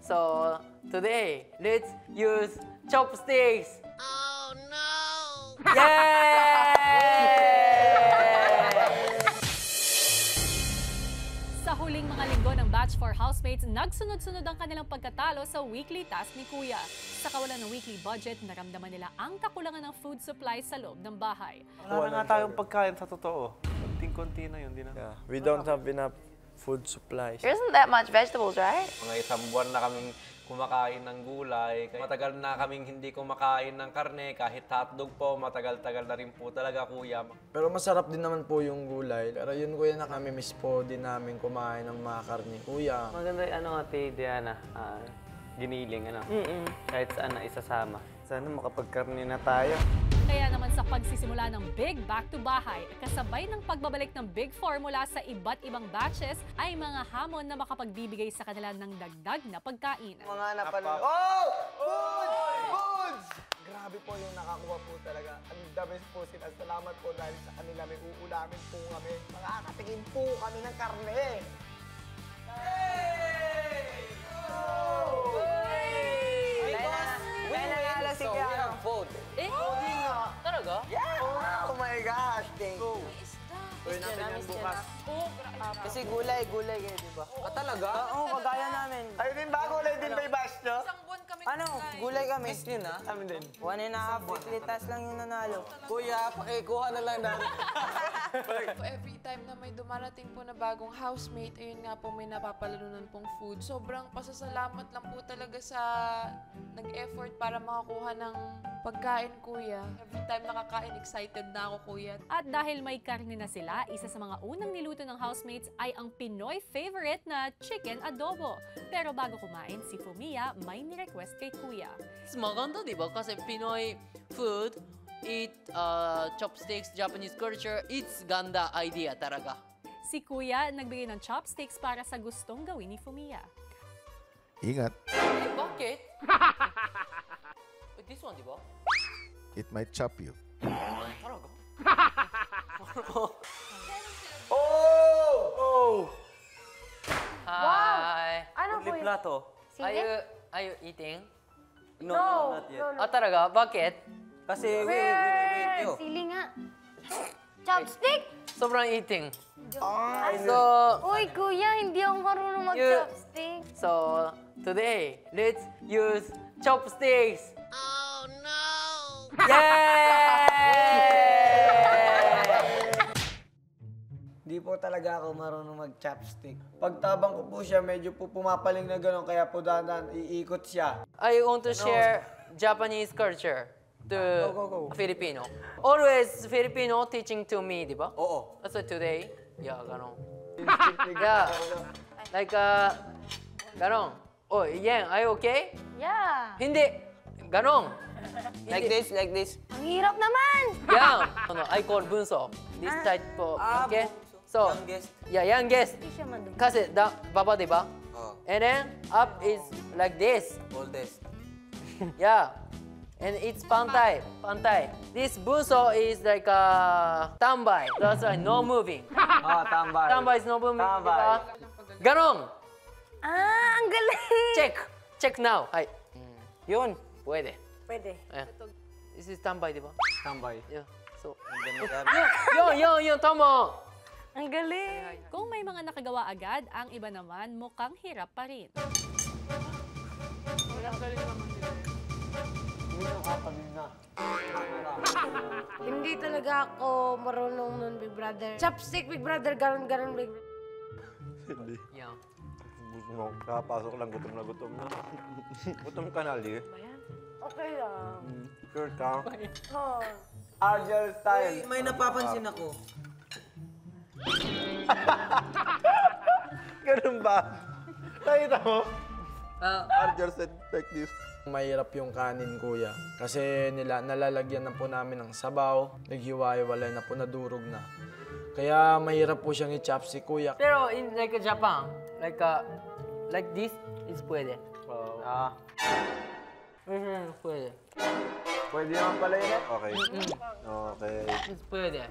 So today, let's use chopsticks. Oh no! Yay! Sa huling mga linggo ng Batch 4 housemates, nagsunod-sunod ang kanilang pagkatalo sa weekly task ni Kuya. Sa kawalan ng weekly budget, naramdaman nila ang kakulangan ng food supply sa loob ng bahay. Wala na nga tayong pagkain sa totoo. Konting-konti na yun, di na. Yeah, we don't have enough food supplies. There isn't that much vegetables, right? Mga isang buwan na kaming kumakain ng gulay. Matagal na kaming hindi kumakain ng karne. Kahit hotdog po, matagal-tagal na rin po talaga, kuya. Pero masarap din naman po yung gulay. Pero yun kuya, nakami-miss po din namin kumain ng mga karne. Kuya. Maganda yung Ate Diana, giniling, kahit saan na isasama. Sana makapagkarne na tayo. Kaya naman sa pagsisimula ng Big Back to Bahay, kasabay ng pagbabalik ng Big Four mula sa iba't ibang batches ay mga hamon na makapagbibigay sa kanila ng dagdag na pagkain. Mga napanood. Oh! Foods! Foods! Grabe po yung nakakuha po talaga. Ang the best po sila. Salamat po dahil sa kanila may uulamin po kami. Makakatingin po kami ng karne. Hey! Oh! So we have food. Talaga? Yeah! Oh my gosh! Thank you. Gawin natin yan bukas. Kasi gulay kayo, di ba? Talaga? Oo, kagaya namin. Ayun din ba? Gulay din ba yung bash nyo? Ano? Gulay kami. Miss yun, ha? Amin din. 1.5 weekly task lang yung nanalo. Kuya, pakikuha na lang namin. Every time na may dumarating po na bagong housemate, ayun nga po may napapalalunan pong food. Sobrang pasasalamat lang po talaga sa nag-effort para makakuha ng pagkain, kuya. Every time nakakain, excited na ako, kuya. At dahil may karne na sila, isa sa mga unang niluto ng housemates ay ang Pinoy favorite na chicken adobo. Pero bago kumain, si Fumiya may ni-request kay Kuya. Maganda, di ba? Kasi Pinoy food, eat chopsticks, Japanese culture, it's ganda idea talaga. Si Kuya nagbigay ng chopsticks para sa gustong gawin ni Fumiya. Ingat. Eh, bakit? This one, di ba? It might chop you. Talaga? Oh! Hi. Ano po yun? Plato. Are you eating? No, not yet. Ah, talaga? Bakit? Kasi wait. Sili nga. Chopstick? Sobrang eating. So, Uy, kuya, hindi ako marunong mag-chopstick. so today, let's use chopsticks. Oh no! Yay! Di po talaga ako marunong mag-chopstick. Pagtabang ko po siya, medyo po pumapaling na gano'n, kaya po dahan-dahan iikot siya. I want to share Japanese culture to Go. Filipino. Always Filipino teaching to me, di ba? Oo. So today, yeah, ganon. Yeah, like, ganon. Oh, Yen, are you okay? Yeah. Hindi, ganon. Like this? Ang hirap naman! Yeah, I call bunso. This type of, okay? So, youngest. Yeah, youngest. Hindi siya madumi. Kasi, baba, di ba? Oh. And then, up is like this. Oldest. Yeah. And it's pantay. This bunso is like tambay. That's like no moving. Tambay. Tambay is no moving, di Tambay. ba? Ganon. Ang galing! Check now. Ay. Yun. Pwede. Pwede. Ayan. This is tambay, di ba? Tambay. Yeah. So, Yun. yun, tama. Ang galing! Kung may mga nakagawa agad, ang iba naman mukhang hirap pa rin. Hindi talaga ako marunong nun, Big Brother. Chopstick, Big Brother, ganon, Big Brother. Hindi. Yeah. Kakapasok lang, gutom na gutom na. Gutom ka na, Lee. Okay lang. Sure ka? Oh. Argel style. May napapansin ako. Ganun ba? Nakita mo? Arger said like this. Mahirap yung kanin, kuya. Kasi nalalagyan na po namin ng sabaw, naghiwa-hiwalay na po, nadurog na. Kaya mahirap po siyang i-chopstick, kuya. Pero in like Japan, like this is pwede. Pwede. Pwede naman pala yun. Okay. Okay. It's pwede.